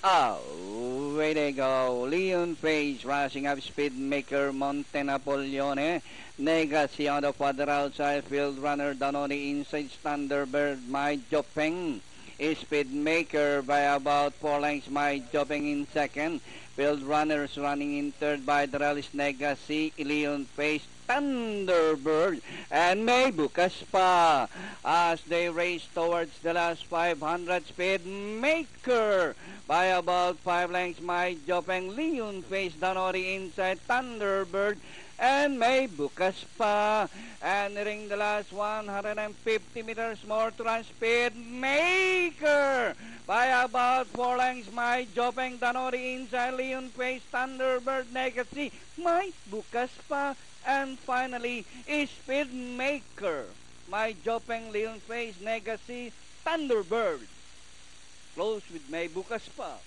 Away they go. Leon Face rushing up Speedmaker Monte Napoleone. Negacy on the further outside field runner down on the inside Thunderbird. My Jopeng. Speedmaker by about 4 lengths. My Jopeng in second. Field runners running in third by the rallies Negacy, Leon Face, Thunderbird, and May Bukas pa as they race towards the last 500. Speedmaker by about 5 lengths. My Jopeng, Leon Face down on the inside, Thunderbird, and May Bukas pa. And nearing the last 150 meters more to run. Speedmaker by about 4 lengths. My Jopeng down on the inside, Leon Face, Thunderbird, Negacy, My Bukas pa. And finally, Speedmaker. My Jopeng, Leon Face, Negacy, Thunderbird. Close with May Bukas pa.